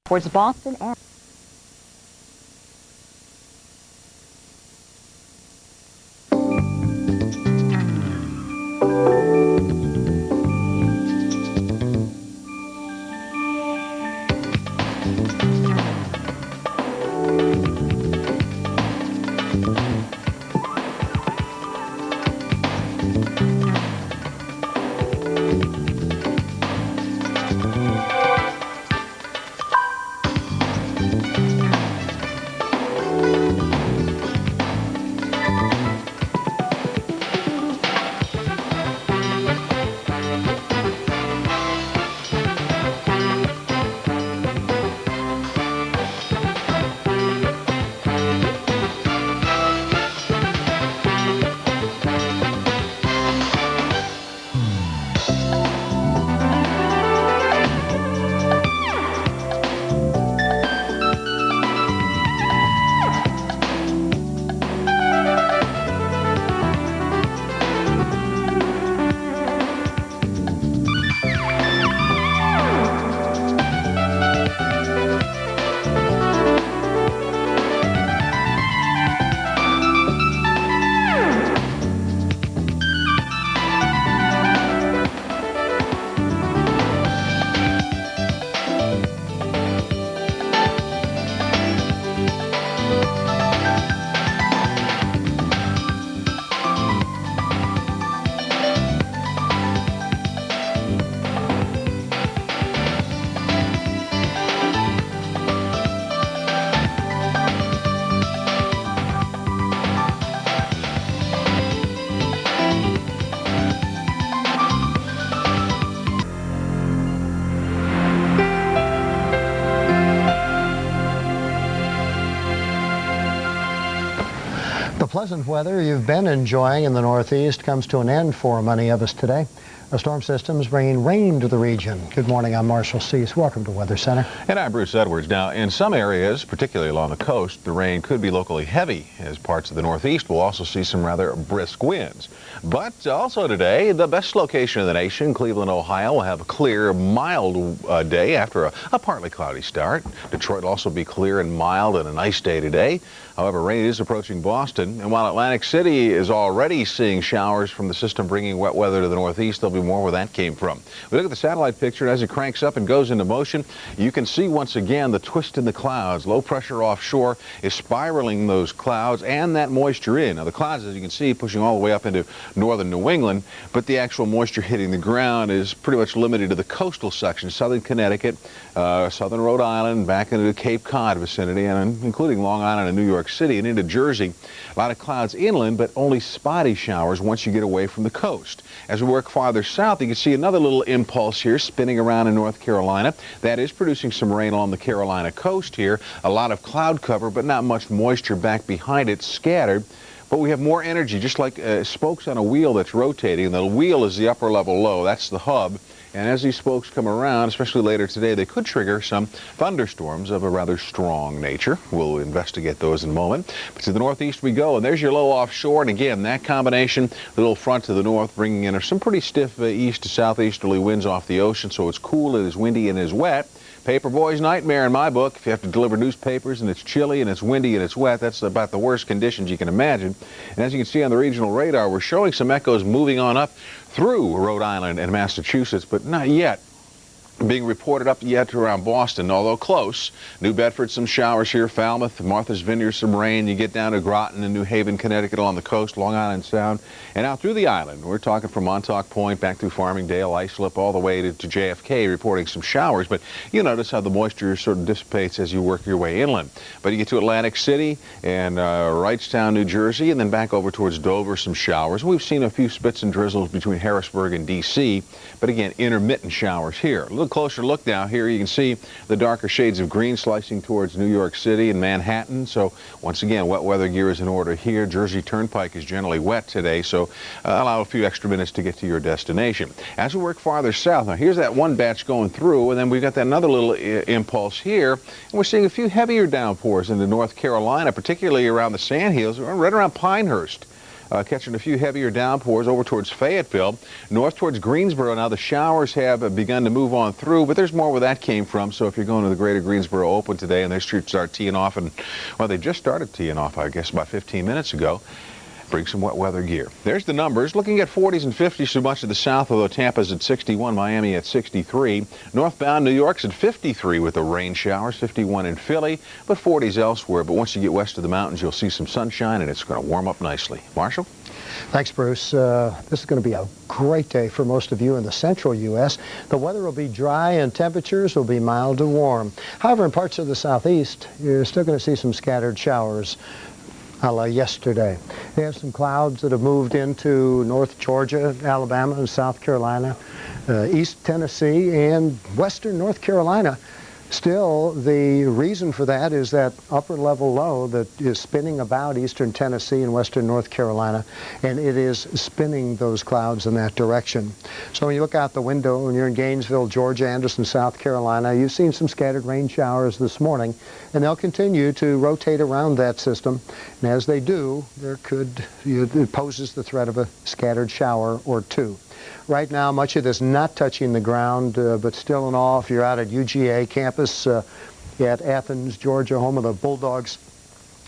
towards Boston and The pleasant weather you've been enjoying in the Northeast comes to an end for many of us today. A storm system is bringing rain to the region. Good morning, I'm Marshall Cease. Welcome to Weather Center. And I'm Bruce Edwards. Now, in some areas, particularly along the coast, the rain could be locally heavy, as parts of the Northeast will also see some rather brisk winds. But also today, the best location in the nation, Cleveland, Ohio, will have a clear, mild day after a partly cloudy start. Detroit will also be clear and mild and a nice day today. However, rain is approaching Boston, and while Atlantic City is already seeing showers from the system bringing wet weather to the Northeast, there'll be more where that came from. We look at the satellite picture, and as it cranks up and goes into motion, you can see once again the twist in the clouds. Low pressure offshore is spiraling those clouds and that moisture in. Now, the clouds, as you can see, pushing all the way up into northern New England, but the actual moisture hitting the ground is pretty much limited to the coastal section, southern Connecticut, southern Rhode Island, back into the Cape Cod vicinity, and including Long Island and New York City and into Jersey. A lot of clouds inland, but only spotty showers once you get away from the coast. As we work farther south, you can see another little impulse here spinning around in North Carolina. That is producing some rain along the Carolina coast here. A lot of cloud cover, but not much moisture back behind it, scattered. But we have more energy, just like spokes on a wheel that's rotating. The wheel is the upper level low. That's the hub. And as these spokes come around, especially later today, they could trigger some thunderstorms of a rather strong nature. We'll investigate those in a moment. But to the northeast we go, and there's your low offshore. And again, that combination, the little front to the north, bringing in some pretty stiff east to southeasterly winds off the ocean. So it's cool, it is windy, and it is wet. Paperboy's nightmare in my book. If you have to deliver newspapers and it's chilly and it's windy and it's wet, that's about the worst conditions you can imagine. And as you can see on the regional radar, we're showing some echoes moving on up through Rhode Island and Massachusetts, but not yet being reported up yet around Boston, although close. New Bedford, some showers here. Falmouth, Martha's Vineyard, some rain. You get down to Groton and New Haven, Connecticut along the coast, Long Island Sound, and out through the island. We're talking from Montauk Point back through Farmingdale, Islip, all the way to JFK, reporting some showers. But you notice how the moisture sort of dissipates as you work your way inland. But you get to Atlantic City and Wrightstown, New Jersey, and then back over towards Dover, some showers. We've seen a few spits and drizzles between Harrisburg and D.C., but again, intermittent showers here. A little closer look now. Here you can see the darker shades of green slicing towards New York City and Manhattan. So once again, wet weather gear is in order here. Jersey Turnpike is generally wet today, so allow a few extra minutes to get to your destination. As we work farther south, now here's that one batch going through, and then we've got that another little impulse here, and we're seeing a few heavier downpours into North Carolina, particularly around the Sandhills, right around Pinehurst. catching a few heavier downpours over towards Fayetteville. North towards Greensboro, now the showers have begun to move on through, but there's more where that came from. So if you're going to the Greater Greensboro Open today and they start teeing off, and well, they just started teeing off, I guess, about 15 minutes ago. Bring some wet weather gear. There's the numbers. Looking at 40s and 50s through much of the south, although Tampa's at 61, Miami at 63. Northbound New York's at 53 with the rain showers, 51 in Philly, but 40s elsewhere. But once you get west of the mountains, you'll see some sunshine, and it's going to warm up nicely. Marshall? Thanks, Bruce. This is going to be a great day for most of you in the central U.S. The weather will be dry and temperatures will be mild to warm. However, in parts of the southeast, you're still going to see some scattered showers, a la yesterday. We have some clouds that have moved into North Georgia, Alabama, and South Carolina, East Tennessee, and western North Carolina. Still, the reason for that is that upper level low that is spinning about eastern Tennessee and western North Carolina, and it is spinning those clouds in that direction. So when you look out the window and you're in Gainesville, Georgia, Anderson, South Carolina, you've seen some scattered rain showers this morning, and they'll continue to rotate around that system. And as they do, it poses the threat of a scattered shower or two. Right now, much of this not touching the ground, but still in all, if you're out at UGA campus at Athens, Georgia, home of the Bulldogs,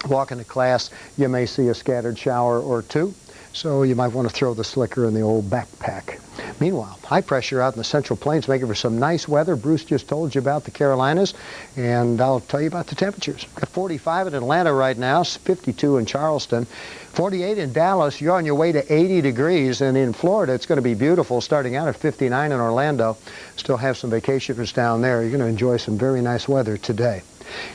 walking to class, you may see a scattered shower or two. So you might want to throw the slicker in the old backpack. Meanwhile, high pressure out in the Central Plains making for some nice weather. Bruce just told you about the Carolinas, and I'll tell you about the temperatures. We've got 45 in Atlanta right now, 52 in Charleston, 48 in Dallas. You're on your way to 80 degrees, and in Florida, it's going to be beautiful, starting out at 59 in Orlando. Still have some vacationers down there. You're going to enjoy some very nice weather today.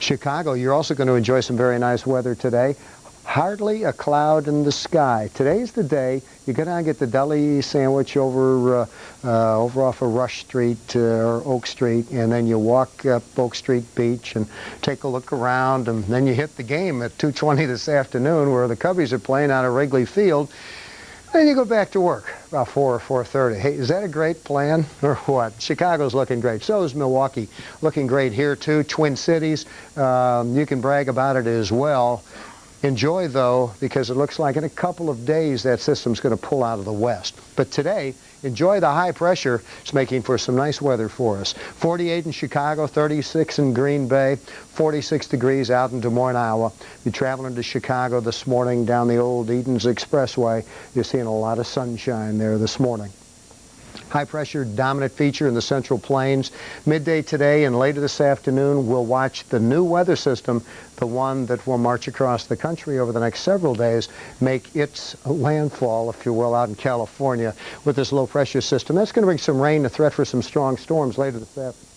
Chicago, you're also going to enjoy some very nice weather today. Hardly a cloud in the sky. Today's the day you go down and get the deli sandwich over off of Rush Street or Oak Street, and then you walk up Oak Street Beach and take a look around, and then you hit the game at 2:20 this afternoon where the Cubbies are playing out at Wrigley Field. Then you go back to work about 4 or 4:30. Hey, is that a great plan or what? Chicago's looking great. So is Milwaukee, looking great here too. Twin Cities, you can brag about it as well. Enjoy, though, because it looks like in a couple of days that system's going to pull out of the west. But today, enjoy the high pressure. It's making for some nice weather for us. 48 in Chicago, 36 in Green Bay, 46 degrees out in Des Moines, Iowa. If you're traveling to Chicago this morning down the old Edens Expressway, you're seeing a lot of sunshine there this morning. High pressure dominant feature in the Central Plains. Midday today and later this afternoon, we'll watch the new weather system, the one that will march across the country over the next several days, make its landfall, if you will, out in California with this low pressure system. That's going to bring some rain, a threat for some strong storms later this afternoon.